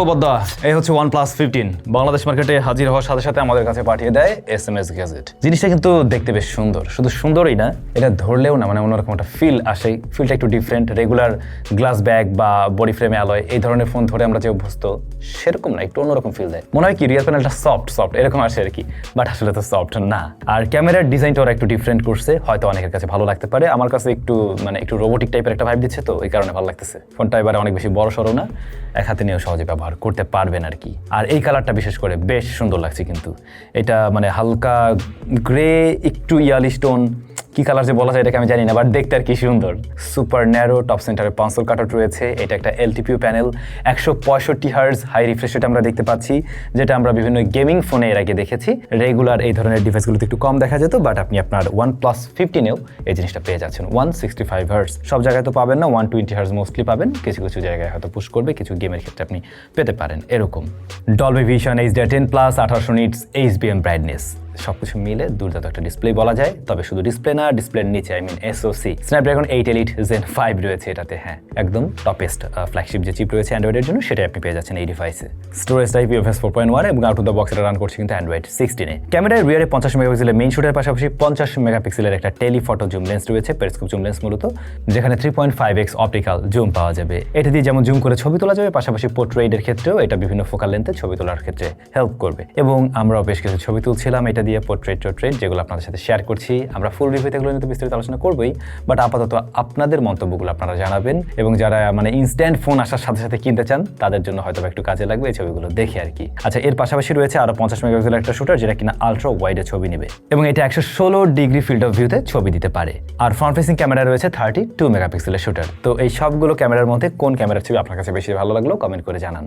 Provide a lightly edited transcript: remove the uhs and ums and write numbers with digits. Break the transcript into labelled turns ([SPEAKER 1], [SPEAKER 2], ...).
[SPEAKER 1] বদ্দা এই হচ্ছে OnePlus 15 বাংলাদেশ মার্কেটে হাজির হওয়ার সাথে সাথে আমাদের কাছে পাঠিয়ে দেয় SMS গ্যাজেট। জিনিসটা কিন্তু দেখতে বেশ সুন্দর, শুধু সুন্দরই না, এটা ধরলেও না মানে অন্যরকম একটা ফিল আসে। ফিলটা একটু ডিফারেন্ট। রেগুলার গ্লাস ব্যাগ বা বডি ফ্রেমে অ্যালয় এই ধরনের ফোন ধরে আমরা যে অভ্যস্ত সেরকম না, একটু অন্যরকম ফিল দেয়। মনে হয় কি রিয়ার প্যানেলটা সফট এরকম আসে আর কি, বাট আসলে তো সফট না। আর ক্যামেরার ডিজাইনটা ওরা একটু ডিফারেন্ট করছে, হয়তো অনেকের কাছে ভালো লাগতে পারে। আমার কাছে একটু একটু রোবোটিক টাইপের একটা ভাইব দিচ্ছে, তো এই কারণে ভালো লাগতেছে। ফোনটা এবারে অনেক বেশি বড় সড়ো না, এক হাতে নিয়েও সহজে ব্যবহার করতে পারবেন আর কি। আর এই কালারটা বিশেষ করে বেশ সুন্দর লাগছে কিন্তু। এটা হালকা গ্রে, একটু ইয়ালি স্টোন, কি কালার যে বলা যায় এটাকে আমি জানি না, বাট দেখতে আর কি সুন্দর। সুপার ন্যারো টপ সেন্টারে পেন্সিল কাটআউট রয়েছে। এটা একটা LTPO panel, 165 hertz high refresh rate আমরা দেখতে পাচ্ছি, যেটা আমরা বিভিন্ন গেমিং ফোনে এর আগে দেখেছি। রেগুলার এই ধরনের ডিভাইসগুলোতে একটু কম দেখা যেত, বাট আপনি আপনার OnePlus 15-এও এই জিনিসটা পেয়ে যাচ্ছেন। 165 হার্জ সব জায়গায় তো পাবেন না, 120 হার্জ মোস্টলি পাবেন। কিছু কিছু জায়গায় হয়তো পুশ করবে, কিছু গেমের ক্ষেত্রে আপনি পেতে পারেন এরকম। Dolby vision HDR10+, 1800 nits HBM brightness, সবকিছু মিলে দুর্দান্ত একটা ডিসপ্লে বলা যায়। তবে শুধু ডিসপ্লে না, ডিসপ্লের নিচে SoC Snapdragon 8 Elite Gen 5 রয়েছে এটাতে। হ্যাঁ, একদম টপেস্ট ফ্ল্যাগশিপ যে চিপ রয়েছে অ্যান্ড্রয়েডের জন্য, সেটাই আপনি পেয়ে যাচ্ছেন এই ডিভাইসে। স্টোরেজ টাইপ UFS 4.1 এবং আউট অফ দ্য বক্স এটা রান করছে কিন্তু Android 16-এ। ক্যামেরার রিয়ারে 50 মেগাপিক্সেলের মেইন শুটের পাশাপাশি 50 মেগাপিক্সেলের একটা টেলিফটো জুম লেন্স রয়েছে, পেরিস্কোপ জুম লেন্স মূলত, যেখানে 3.5x অপটিক্যাল জুম পাওয়া যাবে। এটা দিয়ে যেমন জুম করে ছবি তোলা যাবে, পাশাপাশি পোর্ট্রেটের ক্ষেত্রেও এটা বিভিন্ন ফোকাল লেন্থে ছবি তোলার ক্ষেত্রে হেল্প করবে। এবং আমরাও বেশ কিছু ছবি তুলছিলাম এটা দিয়ে, পোর্ট্রেট যেগুলো আপনাদের সাথে শেয়ার করছি। আমরা ফুল রিভিউতে এগুলো নিয়ে বিস্তারিত আলোচনা করবোই, বাট আপাতত আপনাদের মন্তব্যগুলো আপনারা জানাবেন, এবং যারা ইনস্ট্যান্ট ফোন আসার সাথে সাথে কিনতে চান তাদের জন্য হয়তো একটু কাজে লাগবে এই ছবিগুলো দেখে আর কি। আচ্ছা, এর পাশাপাশি রয়েছে আরো 50 মেগাপিক্সেলের একটা শুটার, যেটা কিনা আলট্রা ওয়াইডে ছবি নেবে, এবং এটা 116 ডিগ্রি ফিল্ড অফ ভিউতে ছবি দিতে পারে। আর ফ্রন্ট ফেসিং ক্যামেরা রয়েছে 32 মেগাপিক্সেলের শুটার। তো এই সবগুলো ক্যামেরার মধ্যে কোন ক্যামেরার ছবি আপনার কাছে বেশি ভালো লাগলো কমেন্ট করে জানান।